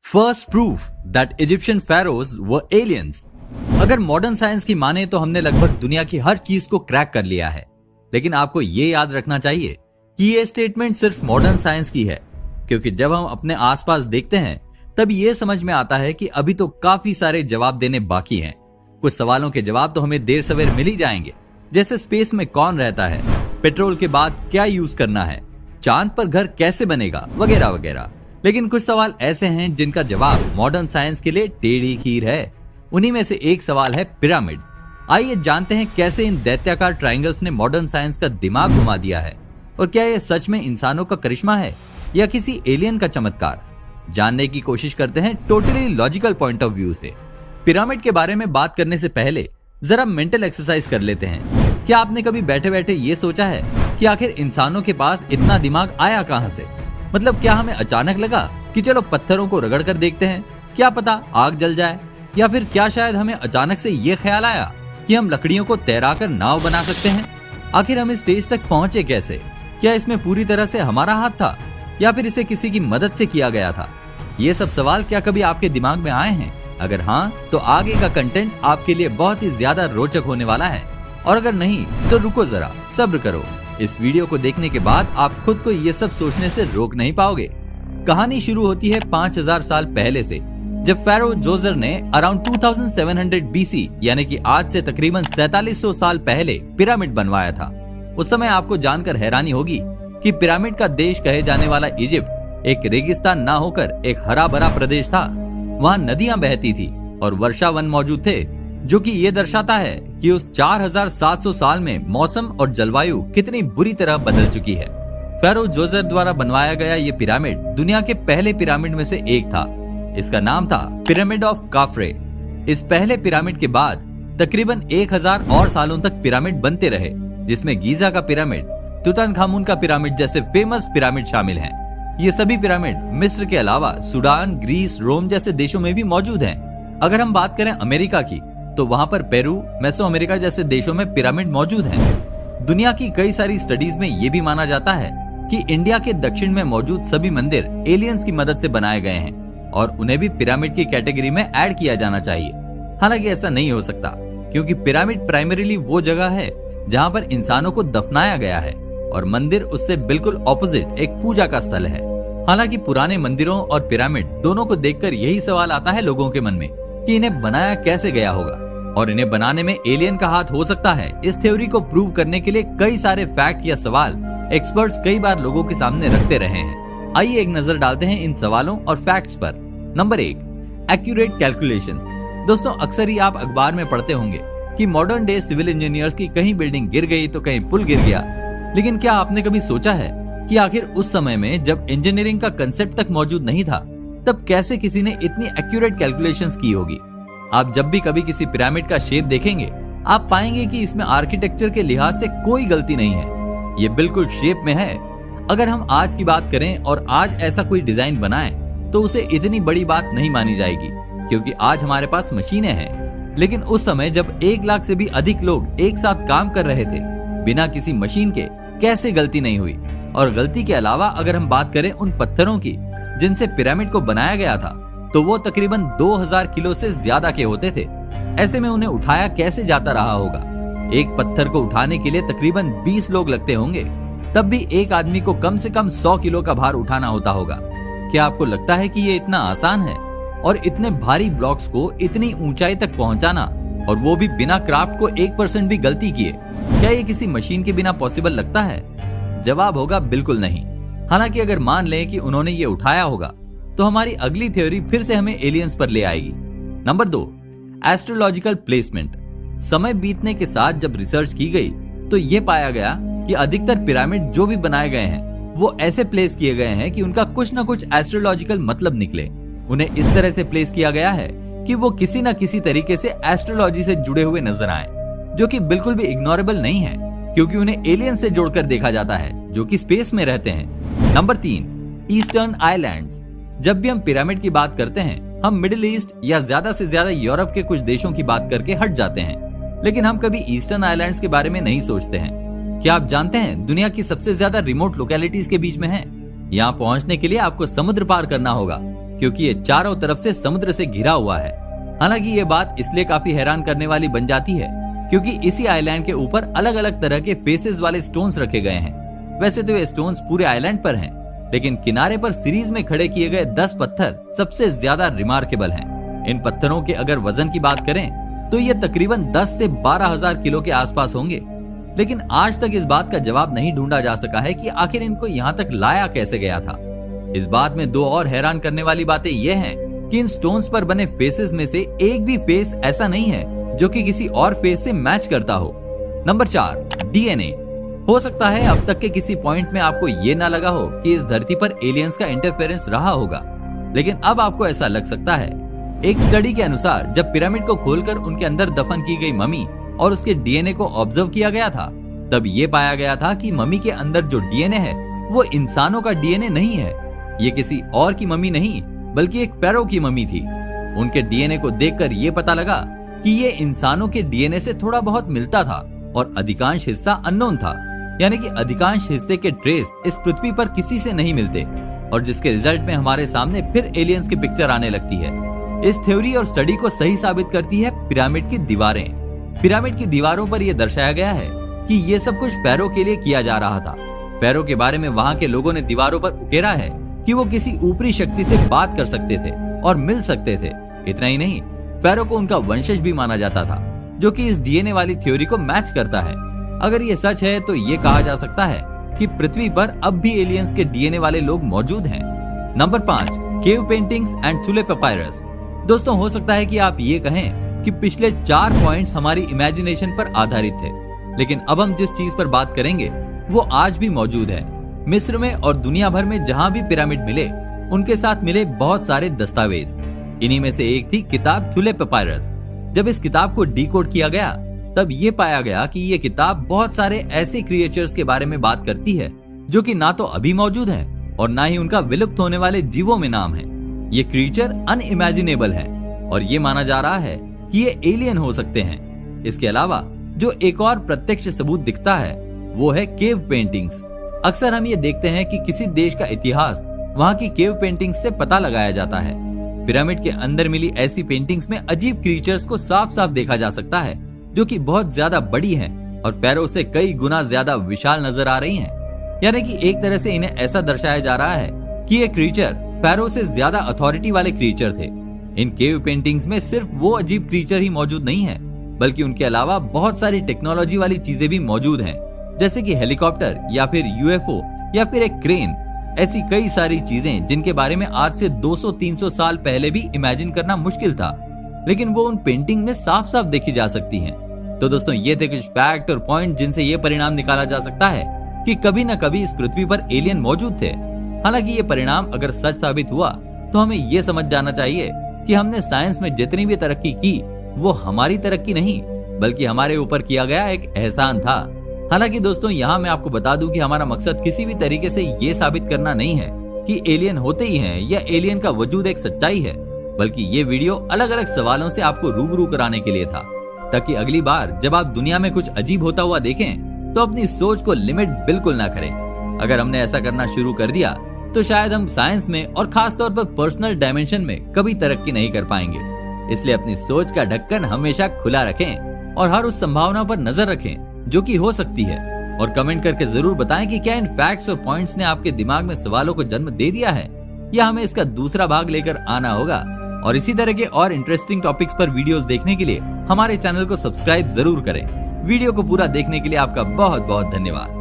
First proof that Egyptian pharaohs were aliens. अगर modern science की माने तो हमने लगभग दुनिया की हर चीज को क्रैक कर लिया है, लेकिन आपको ये याद रखना चाहिए कि ये स्टेटमेंट सिर्फ मॉडर्न साइंस की है, क्योंकि जब हम अपने आसपास देखते हैं तब ये समझ में आता है कि अभी तो काफी सारे जवाब देने बाकी हैं। कुछ सवालों के जवाब तो हमें देर सवेर मिल ही जाएंगे, जैसे स्पेस में कौन रहता है, पेट्रोल के बाद क्या यूज करना है, चांद पर घर कैसे बनेगा, वगैरह वगैरह। लेकिन कुछ सवाल ऐसे हैं जिनका जवाब मॉडर्न साइंस के लिए टेढ़ी खीर है। उन्हीं में से एक सवाल है पिरामिड। आइए जानते हैं कैसे इन दैत्याकार ट्रायंगल्स ने मॉडर्न साइंस का दिमाग घुमा दिया है, और क्या यह सच में इंसानों का करिश्मा है या किसी एलियन का चमत्कार। जानने की कोशिश करते हैं totally logical point of view से। पिरामिड के बारे में बात करने से पहले जरा मेंटल एक्सरसाइज कर लेते हैं। क्या आपने कभी बैठे बैठे ये सोचा है कि आखिर इंसानों के पास इतना दिमाग आया कहां से? मतलब क्या हमें अचानक लगा कि चलो पत्थरों को रगड़ कर देखते हैं, क्या पता आग जल जाए, या फिर क्या शायद हमें अचानक से ये ख्याल आया कि हम लकड़ियों को तैराकर नाव बना सकते हैं। आखिर हम इस स्टेज तक पहुंचे कैसे? क्या इसमें पूरी तरह से हमारा हाथ था या फिर इसे किसी की मदद से किया गया था? ये सब सवाल क्या कभी आपके दिमाग में आए हैं? अगर हाँ, तो आगे का कंटेंट आपके लिए बहुत ही ज्यादा रोचक होने वाला है, और अगर नहीं तो रुको जरा, सब्र करो। इस वीडियो को देखने के बाद आप खुद को ये सब सोचने से रोक नहीं पाओगे। कहानी शुरू होती है 5000 साल पहले से, जब फेरो जोसर ने अराउंड 2700 BC यानी कि आज से तकरीबन 4700 साल पहले पिरामिड बनवाया था। उस समय आपको जानकर हैरानी होगी कि पिरामिड का देश कहे जाने वाला इजिप्ट एक रेगिस्तान ना होकर एक हरा भरा प्रदेश था। वहाँ नदियां बहती थी और वर्षा वन मौजूद थे, जो कि ये दर्शाता है कि उस 4700 साल में मौसम और जलवायु कितनी बुरी तरह बदल चुकी है। फेरो जोसर द्वारा बनवाया गया ये पिरामिड दुनिया के पहले पिरामिड में से एक था। इसका नाम था पिरामिड ऑफ काफ्रे। इस पहले पिरामिड के बाद तकरीबन 1000 और सालों तक पिरामिड बनते रहे, जिसमें गीजा का पिरामिड, तुतनखामुन का पिरामिड जैसे फेमस पिरामिड शामिल हैं। ये सभी पिरामिड मिस्र के अलावा सूडान, ग्रीस, रोम जैसे देशों में भी मौजूद हैं। अगर हम बात करें अमेरिका की, तो वहाँ पर पेरू, मेसो अमेरिका जैसे देशों में पिरामिड मौजूद हैं। दुनिया की कई सारी स्टडीज में ये भी माना जाता है कि इंडिया के दक्षिण में मौजूद सभी मंदिर एलियंस की मदद से बनाए गए हैं और उन्हें भी पिरामिड की कैटेगरी में ऐड किया जाना चाहिए। हालांकि ऐसा नहीं हो सकता, क्योंकि पिरामिड प्राइमरीली वो जगह है जहाँ पर इंसानों को दफनाया गया है, और मंदिर उससे बिल्कुल ऑपोजिट एक पूजा का स्थल है। हालांकि पुराने मंदिरों और पिरामिड दोनों को देखकर यही सवाल आता है लोगों के मन में कि इन्हें बनाया कैसे गया होगा, और इन्हें बनाने में एलियन का हाथ हो सकता है। इस थ्योरी को प्रूव करने के लिए कई सारे फैक्ट या सवाल एक्सपर्ट्स कई बार लोगों के सामने रखते रहे हैं। आइए एक नजर डालते हैं इन सवालों और फैक्ट्स पर। Number 1, accurate calculations. दोस्तों, अक्सर ही आप अखबार में पढ़ते होंगे कि मॉडर्न डे सिविल इंजीनियर्स की कहीं बिल्डिंग गिर गई तो कहीं पुल गिर गया। लेकिन क्या आपने कभी सोचा है कि आखिर उस समय में जब इंजीनियरिंग का कंसेप्ट तक मौजूद नहीं था, तब कैसे किसी ने इतनी एक्यूरेट कैलकुलेशंस की होगी? आप जब भी कभी किसी पिरामिड का शेप देखेंगे, आप पाएंगे कि इसमें आर्किटेक्चर के लिहाज से कोई गलती नहीं है। ये बिल्कुल शेप में है। अगर हम आज की बात करें और आज ऐसा कोई डिजाइन बनाएं, तो उसे इतनी बड़ी बात नहीं मानी जाएगी, क्योंकि आज हमारे पास मशीनें हैं। लेकिन उस समय जब 1 लाख से भी अधिक लोग एक साथ काम कर रहे थे, बिना किसी मशीन के कैसे गलती नहीं हुई? और गलती के अलावा अगर हम बात करें उन पत्थरों की जिनसे पिरामिड को बनाया गया था, तो वो तकरीबन 2000 किलो से ज्यादा के होते थे। ऐसे में उन्हें उठाया कैसे जाता रहा होगा? एक पत्थर को उठाने के लिए तकरीबन 20 लोग लगते होंगे, तब भी एक आदमी को कम से कम 100 किलो का भार उठाना होता होगा। क्या आपको लगता है कि ये इतना आसान है? और इतने भारी ब्लॉक्स को इतनी ऊंचाई तक पहुंचाना, और वो भी बिना क्राफ्ट को 1% भी गलती किए, क्या ये किसी मशीन के बिना पॉसिबल लगता है? जवाब होगा बिल्कुल नहीं। हालांकि अगर मान लें कि उन्होंने ये उठाया होगा, तो हमारी अगली थ्योरी फिर से हमें एलियंस पर ले आएगी। Number 2, astrological placement. समय बीतने के साथ जब रिसर्च की गई, तो ये पाया गया कि अधिकतर पिरामिड जो भी बनाए गए हैं, वो ऐसे प्लेस किए गए हैं कि उनका कुछ न कुछ एस्ट्रोलॉजिकल मतलब निकले। उन्हें इस तरह से प्लेस किया गया है कि वो किसी न किसी तरीके से एस्ट्रोलॉजी से जुड़े हुए नजर आए, जो कि बिल्कुल भी इग्नोरेबल नहीं है, क्योंकि उन्हें एलियन से जोड़कर देखा जाता है, जो कि स्पेस में रहते हैं। Number 3, eastern islands. जब भी हम पिरामिड की बात करते हैं, हम मिडिल ईस्ट या ज्यादा से ज्यादा यूरोप के कुछ देशों की बात करके हट जाते हैं, लेकिन हम कभी ईस्टर्न आइलैंड्स के बारे में नहीं सोचते हैं। क्या आप जानते हैं दुनिया की सबसे ज्यादा रिमोट लोकेलिटीज के बीच में है? यहाँ पहुँचने के लिए आपको समुद्र पार करना होगा, क्योंकि ये चारों तरफ से समुद्र से घिरा हुआ है। हालांकि ये बात इसलिए काफी हैरान करने वाली बन जाती है क्योंकि इसी आइलैंड के ऊपर अलग अलग तरह के फेसेस वाले स्टोन्स रखे गए हैं। वैसे तो ये स्टोन्स पूरे आइलैंड पर हैं, लेकिन किनारे पर सीरीज में खड़े किए गए 10 पत्थर सबसे ज्यादा रिमार्केबल हैं। इन पत्थरों के अगर वजन की बात करें तो ये तकरीबन 10 से 12,000 किलो के आसपास होंगे। लेकिन आज तक इस बात का जवाब नहीं ढूंढा जा सका है कि आखिर इनको यहाँ तक लाया कैसे गया था। इस बात में दो और हैरान करने वाली बातें ये हैं कि इन स्टोन्स पर बने फेसेस में से एक भी फेस ऐसा नहीं है जो कि किसी और फेस से मैच करता हो। Number 4, DNA. हो सकता है अब तक के किसी पॉइंट में आपको ये ना लगा हो कि इस धरती पर एलियंस का इंटरफेरेंस रहा होगा, लेकिन अब आपको ऐसा लग सकता है। एक स्टडी के अनुसार जब पिरामिड को खोलकर उनके अंदर दफन की गई मम्मी और उसके डीएनए को ऑब्जर्व किया गया था, तब ये पाया गया था कि मम्मी के अंदर जो डीएनए है वो इंसानों का डीएनए नहीं है। ये किसी और की मम्मी नहीं बल्कि एक फेरो की मम्मी थी। उनके डीएनए को देखकर ये पता लगा कि ये इंसानों के डीएनए से थोड़ा बहुत मिलता था और अधिकांश हिस्सा अननोन था, यानी कि अधिकांश हिस्से के ट्रेस इस पृथ्वी पर किसी से नहीं मिलते, और जिसके रिजल्ट में हमारे सामने फिर एलियंस की पिक्चर आने लगती है। इस थ्योरी और स्टडी को सही साबित करती है पिरामिड की दीवारें। पिरामिड की दीवारों पर यह दर्शाया गया है कि ये सब कुछ फेरो के लिए किया जा रहा था। फेरो के बारे में वहाँ के लोगों ने दीवारों पर उकेरा है कि वो किसी ऊपरी शक्ति से बात कर सकते थे और मिल सकते थे। इतना ही नहीं, फेरो को उनका वंशज भी माना जाता था, जो कि इस डीएनए वाली थ्योरी को मैच करता है। अगर ये सच है तो ये कहा जा सकता है कि पृथ्वी पर अब भी एलियंस के डीएनए वाले लोग मौजूद हैं। Number 5, cave paintings and Thule papyrus. दोस्तों, हो सकता है कि आप ये कहें कि पिछले 4 पॉइंट्स हमारी इमेजिनेशन पर आधारित थे, लेकिन अब हम जिस चीज पर बात करेंगे वो आज भी मौजूद है। मिस्र में और दुनिया भर में जहाँ भी पिरामिड मिले, उनके साथ मिले बहुत सारे दस्तावेज। इन्हीं में से एक थी किताब थुले पेपायरस। जब इस किताब को डिकोड किया गया तब ये पाया गया कि ये किताब बहुत सारे ऐसे क्रिएचर्स के बारे में बात करती है जो कि ना तो अभी मौजूद है और ना ही उनका विलुप्त होने वाले जीवों में नाम है। ये क्रिएचर अनइमेजिनेबल है और ये माना जा रहा है कि ये एलियन हो सकते हैं। इसके अलावा जो एक और प्रत्यक्ष सबूत दिखता है वो है केव पेंटिंग्स। अक्सर हम ये देखते हैं कि किसी देश का इतिहास वहाँ की केव पेंटिंग्स से पता लगाया जाता है। पिरामिड के अंदर मिली ऐसी पेंटिंग्स में अजीब क्रिएचर्स को साफ साफ देखा जा सकता है जो कि बहुत ज्यादा बड़ी हैं और फेरो से कई गुना ज्यादा विशाल नजर आ रही हैं। यानी कि एक तरह से इन्हें ऐसा दर्शाया जा रहा है कि ये क्रिएचर फेरो से ज्यादा अथॉरिटी वाले क्रिएचर थे। इन केव पेंटिंग्स में सिर्फ वो अजीब क्रिएचर ही मौजूद नहीं है, बल्कि उनके अलावा बहुत सारी टेक्नोलॉजी वाली चीजें भी मौजूद हैं, जैसे कि हेलीकॉप्टर या फिर यूएफओ या फिर एक क्रेन। ऐसी कई सारी चीजें जिनके बारे में आज से 200-300 साल पहले भी इमेजिन करना मुश्किल था, लेकिन वो उन पेंटिंग में साफ साफ देखी जा सकती हैं। तो दोस्तों, ये थे कुछ फैक्ट और पॉइंट जिनसे ये परिणाम निकाला जा सकता है कि कभी न कभी इस पृथ्वी पर एलियन मौजूद थे। हालांकि ये परिणाम अगर सच साबित हुआ तो हमें ये समझ जाना चाहिए कि हमने साइंस में जितनी भी तरक्की की वो हमारी तरक्की नहीं बल्कि हमारे ऊपर किया गया एक एहसान था। हालांकि दोस्तों, यहाँ मैं आपको बता दूं कि हमारा मकसद किसी भी तरीके से ये साबित करना नहीं है कि एलियन होते ही हैं या एलियन का वजूद एक सच्चाई है, बल्कि ये वीडियो अलग अलग सवालों से आपको रूबरू कराने के लिए था, ताकि अगली बार जब आप दुनिया में कुछ अजीब होता हुआ देखें तो अपनी सोच को लिमिट बिल्कुल ना करें। अगर हमने ऐसा करना शुरू कर दिया तो शायद हम साइंस में और खास तौर पर पर्सनल डायमेंशन में कभी तरक्की नहीं कर पाएंगे। इसलिए अपनी सोच का ढक्कन हमेशा खुला रखें और हर उस संभावना पर नजर रखें जो कि हो सकती है, और कमेंट करके जरूर बताएं कि क्या इन फैक्ट्स और पॉइंट्स ने आपके दिमाग में सवालों को जन्म दे दिया है या हमें इसका दूसरा भाग लेकर आना होगा। और इसी तरह के और इंटरेस्टिंग टॉपिक्स पर वीडियोस देखने के लिए हमारे चैनल को सब्सक्राइब जरूर करें। वीडियो को पूरा देखने के लिए आपका बहुत बहुत धन्यवाद।